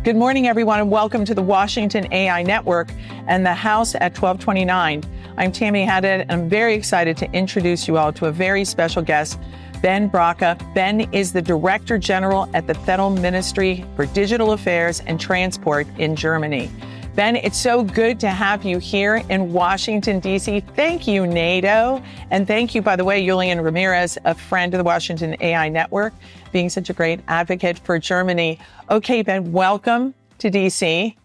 Good morning, everyone, and welcome to the Washington AI Network and the House at 1229. I'm Tammy Haddad, and I'm very excited to introduce you all to a very special guest, Ben Braca. Ben is the Director General at the Federal Ministry for Digital Affairs and Transport in Germany. Ben, it's so good to have you here in Washington, D.C. Thank you, NATO. And thank you, by the way, Julian Ramirez, a friend of the Washington AI Network, being such a great advocate for Germany. Okay, Ben, welcome to D.C.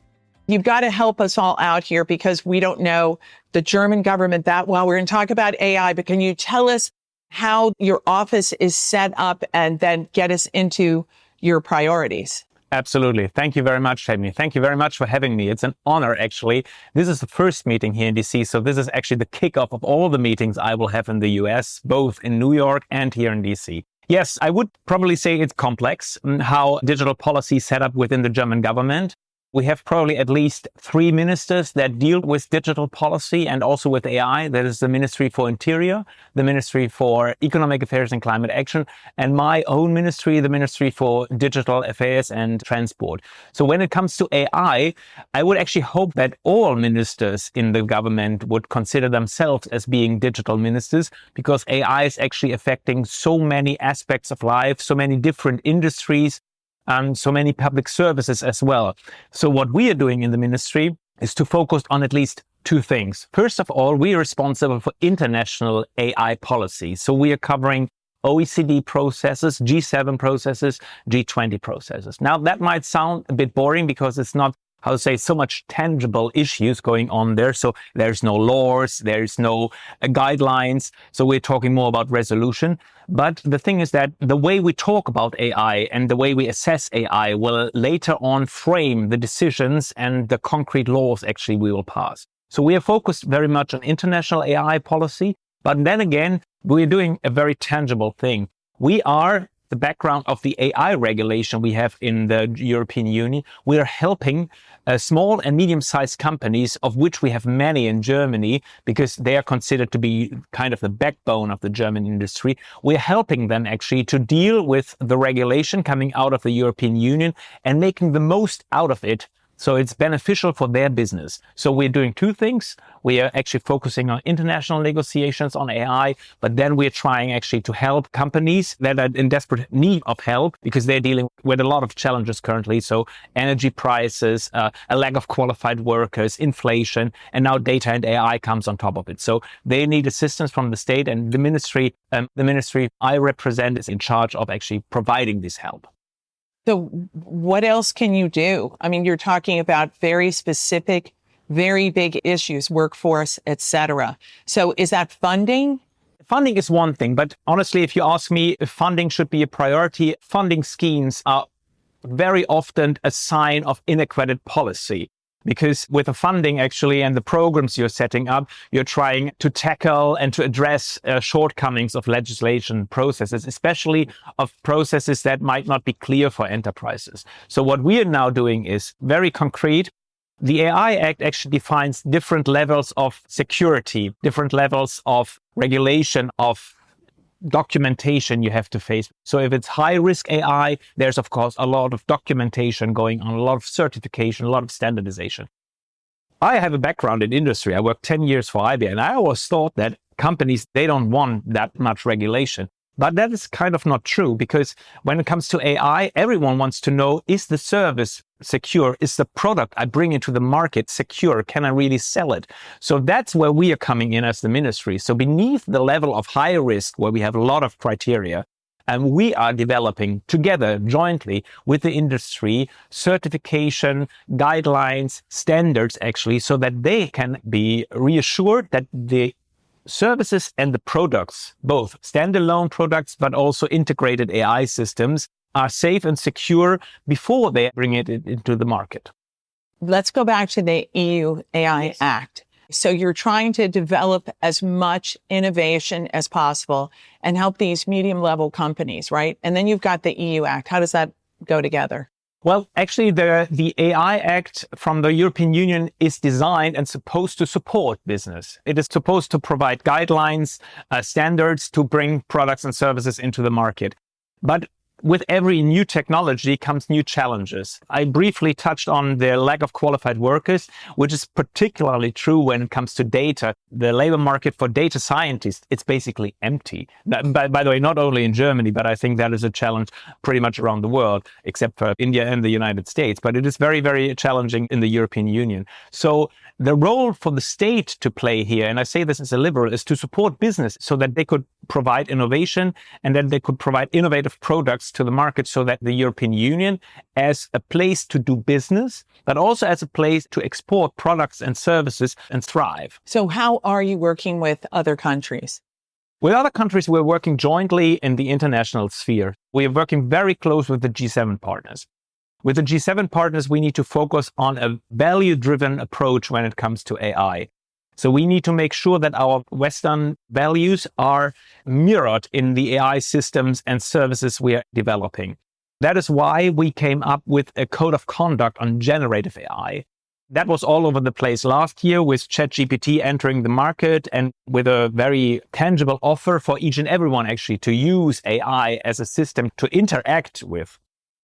You've got to help us all out here because we don't know the German government that well. We're going to talk about AI, but can you tell us how your office is set up and then get us into your priorities? Absolutely. Thank you very much, Tammy. Thank you very much for having me. It's an honor, actually. This is the first meeting here in DC, so this is actually the kickoff of all the meetings I will have in the US, both in New York and here in DC. Yes, I would probably say it's complex, how digital policy is set up within the German government. We have probably at least 3 ministers that deal with digital policy and also with AI. That is the Ministry for Interior, the Ministry for Economic Affairs and Climate Action, and my own ministry, the Ministry for Digital Affairs and Transport. So when it comes to AI, I would actually hope that all ministers in the government would consider themselves as being digital ministers, because AI is actually affecting so many aspects of life, so many different industries, and so many public services as well. So what we are doing in the ministry is to focus on at least 2 things. First of all, we are responsible for international AI policy. So we are covering OECD processes, G7 processes, G20 processes. Now that might sound a bit boring because it's not, how to say, so much tangible issues going on there. So there's no laws, there's no guidelines. So we're talking more about resolution. But the thing is that the way we talk about AI and the way we assess AI will later on frame the decisions and the concrete laws actually we will pass. So we are focused very much on international AI policy. But then again, we're doing a very tangible thing. We are the background of the AI regulation we have in the European Union. We are helping small and medium-sized companies, of which we have many in Germany, because they are considered to be kind of the backbone of the German industry. We're helping them actually to deal with the regulation coming out of the European Union and making the most out of it, so it's beneficial for their business. So we're doing 2 things. We are actually focusing on international negotiations on AI, but then we're trying actually to help companies that are in desperate need of help because they're dealing with a lot of challenges currently. So energy prices, a lack of qualified workers, inflation, and now data and AI comes on top of it. So they need assistance from the state, and the ministry I represent is in charge of actually providing this help. So what else can you do? I mean, you're talking about very specific, very big issues, workforce, et cetera. So is that funding? Funding is one thing, but honestly, if you ask me if funding should be a priority, funding schemes are very often a sign of inadequate policy. Because with the funding actually and the programs you're setting up, you're trying to tackle and to address shortcomings of legislation processes, especially of processes that might not be clear for enterprises. So what we are now doing is very concrete. The AI Act actually defines different levels of security, different levels of regulation of documentation you have to face. So if it's high risk AI, there's of course a lot of documentation going on, a lot of certification, a lot of standardization. I have a background in industry. I worked 10 years for IBM, and I always thought that companies, they don't want that much regulation. But that is kind of not true, because when it comes to AI, everyone wants to know, is the service secure? Is the product I bring into the market secure? Can I really sell it? So that's where we are coming in as the ministry. So beneath the level of high risk, where we have a lot of criteria, and we are developing together jointly with the industry certification, guidelines, standards actually, so that they can be reassured that the services and the products, both standalone products, but also integrated AI systems, are safe and secure before they bring it into the market. Let's go back to the EU AI Act. So you're trying to develop as much innovation as possible and help these medium-level companies, right? And then you've got the EU Act. How does that go together? Well, actually, the AI Act from the European Union is designed and supposed to support business. It is supposed to provide guidelines, standards to bring products and services into the market. But with every new technology comes new challenges. I briefly touched on the lack of qualified workers, which is particularly true when it comes to data. The labor market for data scientists, it's basically empty. By the way, not only in Germany, but I think that is a challenge pretty much around the world, except for India and the United States. But it is very, very challenging in the European Union. So the role for the state to play here, and I say this as a liberal, is to support business so that they could provide innovation and that they could provide innovative products to the market so that the European Union as a place to do business, but also as a place to export products and services and thrive. So how are you working with other countries? With other countries, we're working jointly in the international sphere. We are working very close with the G7 partners. With the G7 partners, we need to focus on a value-driven approach when it comes to AI. So we need to make sure that our Western values are mirrored in the AI systems and services we are developing. That is why we came up with a code of conduct on generative AI. That was all over the place last year with ChatGPT entering the market and with a very tangible offer for each and everyone actually to use AI as a system to interact with.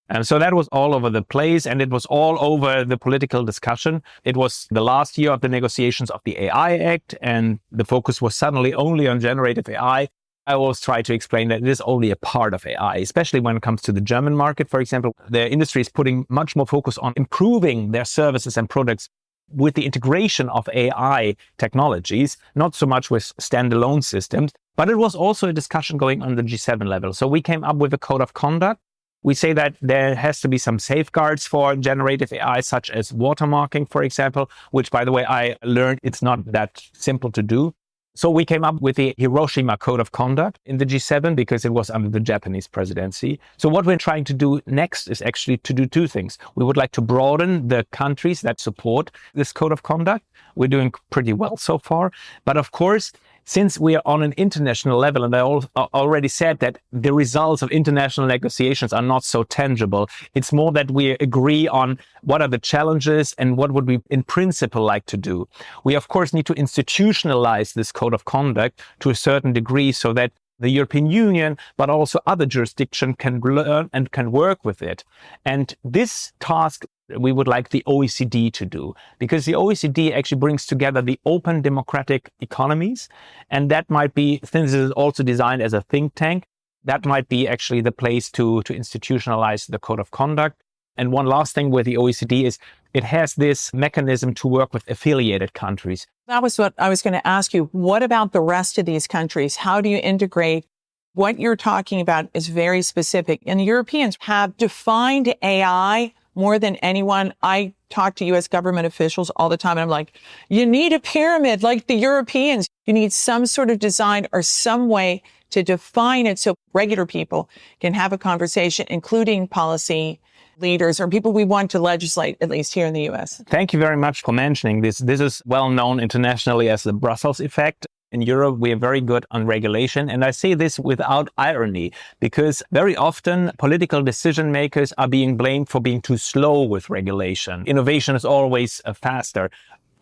And so that was all over the place, and it was all over the political discussion. It was the last year of the negotiations of the AI Act, and the focus was suddenly only on generative AI. I always try to explain that it is only a part of AI, especially when it comes to the German market, for example. The industry is putting much more focus on improving their services and products with the integration of AI technologies, not so much with standalone systems. But it was also a discussion going on the G7 level. So we came up with a code of conduct. We say that there has to be some safeguards for generative AI, such as watermarking, for example, which, by the way, I learned it's not that simple to do. So we came up with the Hiroshima Code of Conduct in the G7 because it was under the Japanese presidency. So what we're trying to do next is actually to do two things. We would like to broaden the countries that support this Code of Conduct. We're doing pretty well so far. But of course, since we are on an international level, and I already said that the results of international negotiations are not so tangible, it's more that we agree on what are the challenges and what would we in principle like to do. We, of course, need to institutionalize this code of conduct to a certain degree so that the European Union, but also other jurisdictions can learn and can work with it. And this task we would like the OECD to do, because the OECD actually brings together the open democratic economies. And that might be, since it is also designed as a think tank, that might be actually the place to institutionalize the code of conduct. And one last thing with the OECD is it has this mechanism to work with affiliated countries. That was what I was going to ask you. What about the rest of these countries? How do you integrate? What you're talking about is very specific. And the Europeans have defined AI more than anyone. I talk to U.S. government officials all the time, and I'm like, you need a pyramid like the Europeans. You need some sort of design or some way to define it so regular people can have a conversation, including policy leaders or people we want to legislate, at least here in the U.S. Thank you very much for mentioning this. This is well known internationally as the Brussels effect. In Europe, we are very good on regulation. And I say this without irony, because very often political decision makers are being blamed for being too slow with regulation. Innovation is always faster.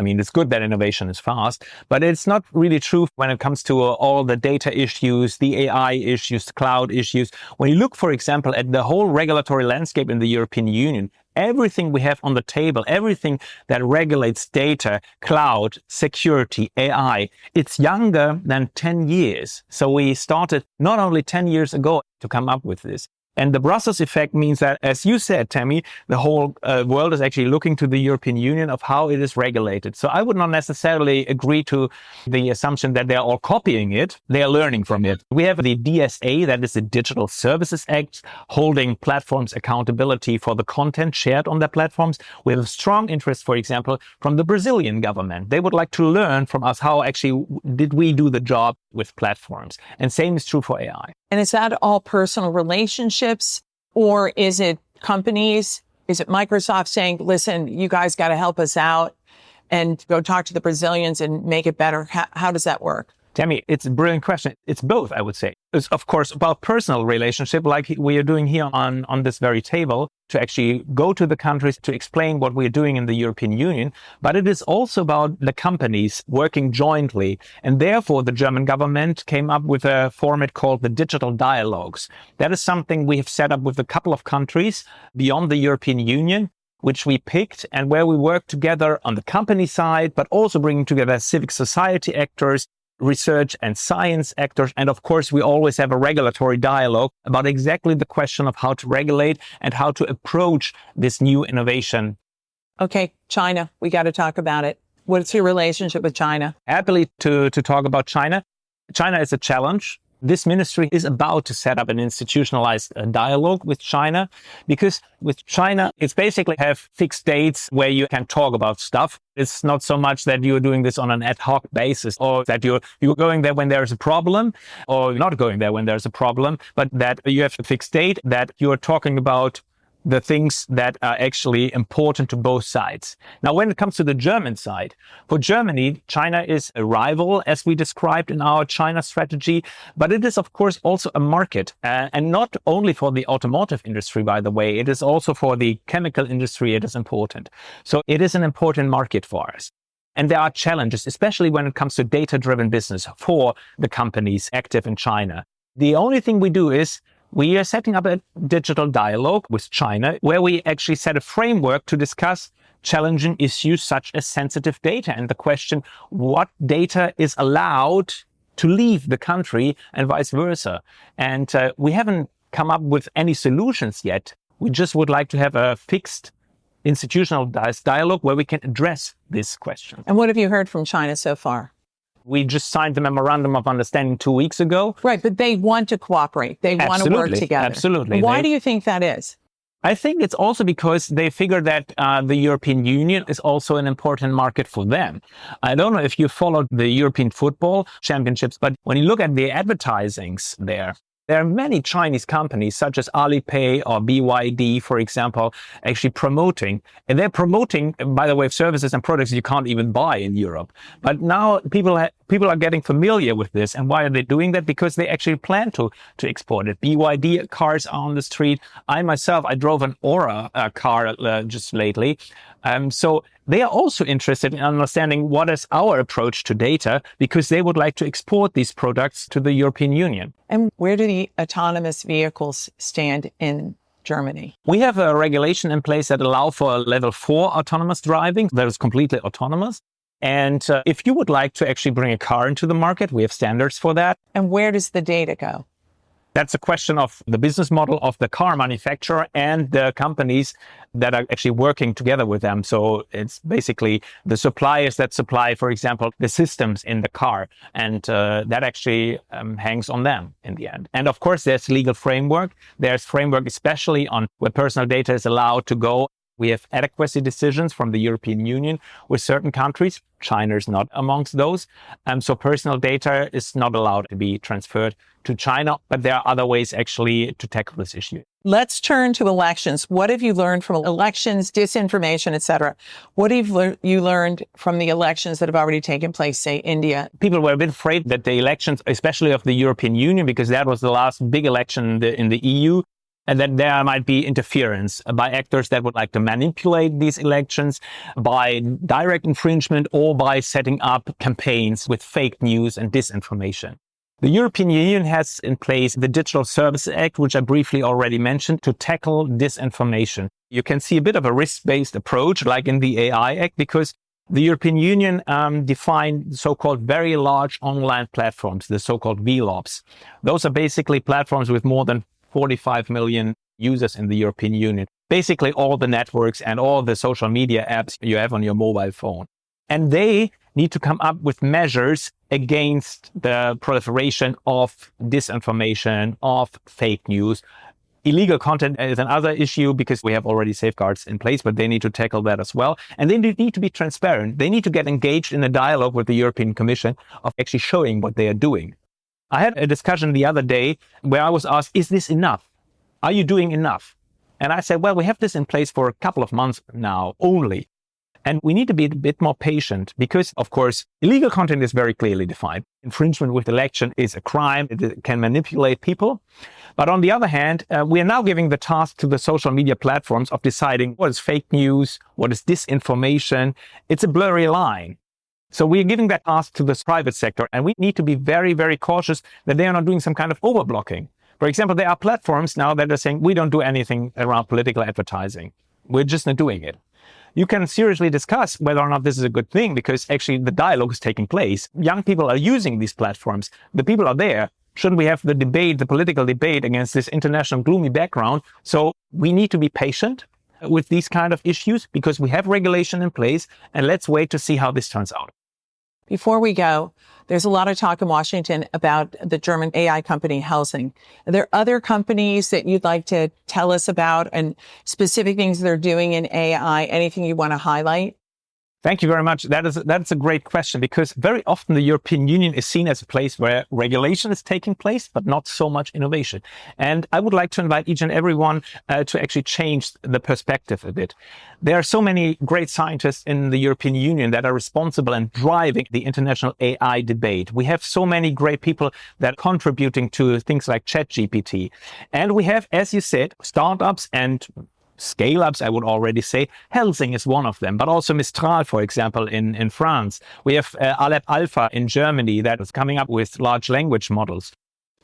I mean, it's good that innovation is fast, but it's not really true when it comes to all the data issues, the AI issues, the cloud issues. When you look, for example, at the whole regulatory landscape in the European Union, everything we have on the table, everything that regulates data, cloud, security, AI, it's younger than 10 years. So we started not only 10 years ago to come up with this. And the Brussels effect means that, as you said, Tammy, the whole world is actually looking to the European Union of how it is regulated. So I would not necessarily agree to the assumption that they're all copying it. They are learning from it. We have the DSA, that is the Digital Services Act, holding platforms accountability for the content shared on their platforms. We have a strong interest, for example, from the Brazilian government. They would like to learn from us how actually did we do the job with platforms. And same is true for AI. And is that all personal relationships, or is it companies? Is it Microsoft saying, listen, you guys got to help us out and go talk to the Brazilians and make it better? How does that work? Tammy, it's a brilliant question. It's both, I would say. It's, of course, about personal relationship, like we are doing here on this very table, to actually go to the countries to explain what we're doing in the European Union. But it is also about the companies working jointly. And therefore, the German government came up with a format called the digital dialogues. That is something we have set up with a couple of countries beyond the European Union, which we picked and where we work together on the company side, but also bringing together civic society actors, research and science actors. And of course, we always have a regulatory dialogue about exactly the question of how to regulate and how to approach this new innovation. Okay, China, we got to talk about it. What's your relationship with China? Happily to talk about China. China is a challenge. This ministry is about to set up an institutionalized dialogue with China, because with China, it's basically have fixed dates where you can talk about stuff. It's not so much that you're doing this on an ad hoc basis, or that you're going there when there's a problem, or not going there when there's a problem, but that you have a fixed date, that you're talking about the things that are actually important to both sides. Now, when it comes to the German side, for Germany, China is a rival, as we described in our China strategy, but it is, of course, also a market. And not only for the automotive industry, by the way, it is also for the chemical industry, it is important. So it is an important market for us. And there are challenges, especially when it comes to data-driven business for the companies active in China. The only thing we do is we are setting up a digital dialogue with China where we actually set a framework to discuss challenging issues such as sensitive data and the question, what data is allowed to leave the country and vice versa. And we haven't come up with any solutions yet. We just would like to have a fixed institutional dialogue where we can address this question. And what have you heard from China so far? We just signed the memorandum of understanding 2 weeks ago. Right, but they want to cooperate. They want to work together. Absolutely. Why do you think that is? I think it's also because they figure that the European Union is also an important market for them. I don't know if you followed the European football championships, but when you look at the advertisings there are many Chinese companies such as Alipay or BYD, for example, actually promoting. And they're promoting, by the way, services and products you can't even buy in Europe. But now people are getting familiar with this. And why are they doing that? Because they actually plan to export it. BYD cars are on the street. I drove an Aura car just lately. So they are also interested in understanding what is our approach to data, because they would like to export these products to the European Union. And where do the autonomous vehicles stand in Germany? We have a regulation in place that allows for level 4 autonomous driving that is completely autonomous. And if you would like to actually bring a car into the market, we have standards for that. And where does the data go? That's a question of the business model of the car manufacturer and the companies that are actually working together with them. So it's basically the suppliers that supply, for example, the systems in the car. And that actually hangs on them in the end. And of course, there's legal framework. There's framework especially on where personal data is allowed to go. We have adequacy decisions from the European Union with certain countries. China is not amongst those. So personal data is not allowed to be transferred to China, but there are other ways actually to tackle this issue. Let's turn to elections. What have you learned from elections, disinformation, et cetera? What have you learned from the elections that have already taken place, say, India? People were a bit afraid that the elections, especially of the European Union, because that was the last big election in the EU, and that there might be interference by actors that would like to manipulate these elections by direct infringement or by setting up campaigns with fake news and disinformation. The European Union has in place the Digital Services Act, which I briefly already mentioned, to tackle disinformation. You can see a bit of a risk-based approach like in the AI Act, because the European Union defined so-called very large online platforms, the so-called VLOPs. Those are basically platforms with more than 45 million users in the European Union. Basically all the networks and all the social media apps you have on your mobile phone. And they need to come up with measures against the proliferation of disinformation, of fake news. Illegal content is another issue because we have already safeguards in place, but they need to tackle that as well. And they need to be transparent. They need to get engaged in a dialogue with the European Commission of actually showing what they are doing. I had a discussion the other day where I was asked, is this enough? Are you doing enough? And I said, well, we have this in place for a couple of months now only. And we need to be a bit more patient because, of course, illegal content is very clearly defined. Infringement with election is a crime. It can manipulate people. But on the other hand, we are now giving the task to the social media platforms of deciding what is fake news, what is disinformation. It's a blurry line. So we're giving that task to the private sector, and we need to be very, very cautious that they are not doing some kind of overblocking. For example, there are platforms now that are saying, we don't do anything around political advertising. We're just not doing it. You can seriously discuss whether or not this is a good thing because actually the dialogue is taking place. Young people are using these platforms. The people are there. Shouldn't we have the debate, the political debate against this international gloomy background? So we need to be patient with these kind of issues because we have regulation in place, and let's wait to see how this turns out. Before we go, there's a lot of talk in Washington about the German AI company Helsing. Are there other companies that you'd like to tell us about and specific things they're doing in AI? Anything you want to highlight? Thank you very much. That's a great question because very often the European Union is seen as a place where regulation is taking place, but not so much innovation. And I would like to invite each and everyone to actually change the perspective a bit. There are so many great scientists in the European Union that are responsible and driving the international AI debate. We have so many great people that are contributing to things like ChatGPT. And we have, as you said, startups and scale-ups, I would already say. Helsing is one of them, but also Mistral, for example, in France. We have Alep Alpha in Germany that is coming up with large language models.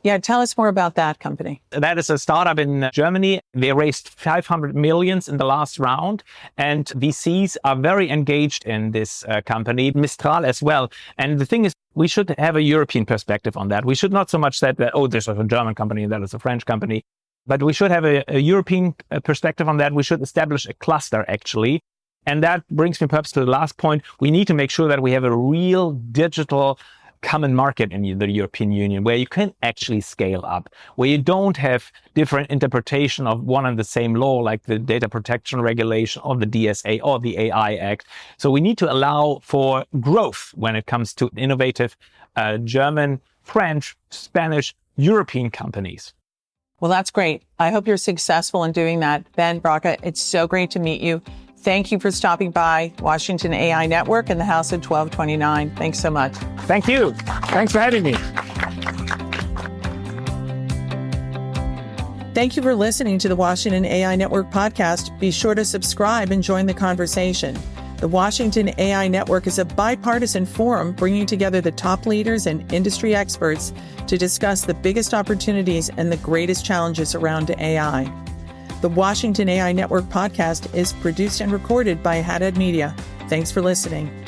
Yeah, tell us more about that company. That is a startup in Germany. They raised 500 million in the last round, and VCs are very engaged in this company, Mistral as well. And the thing is, we should have a European perspective on that. We should not so much say that, oh, there's a German company, that is a French company. But we should have a European perspective on that. We should establish a cluster, actually. And that brings me perhaps to the last point. We need to make sure that we have a real digital common market in the European Union where you can actually scale up, where you don't have different interpretation of one and the same law, like the data protection regulation or the DSA or the AI Act. So we need to allow for growth when it comes to innovative German, French, Spanish, European companies. Well, that's great. I hope you're successful in doing that. Ben Braca, it's so great to meet you. Thank you for stopping by Washington AI Network and the House at 1229. Thanks so much. Thank you. Thanks for having me. Thank you for listening to the Washington AI Network podcast. Be sure to subscribe and join the conversation. The Washington AI Network is a bipartisan forum bringing together the top leaders and industry experts to discuss the biggest opportunities and the greatest challenges around AI. The Washington AI Network podcast is produced and recorded by Haddad Media. Thanks for listening.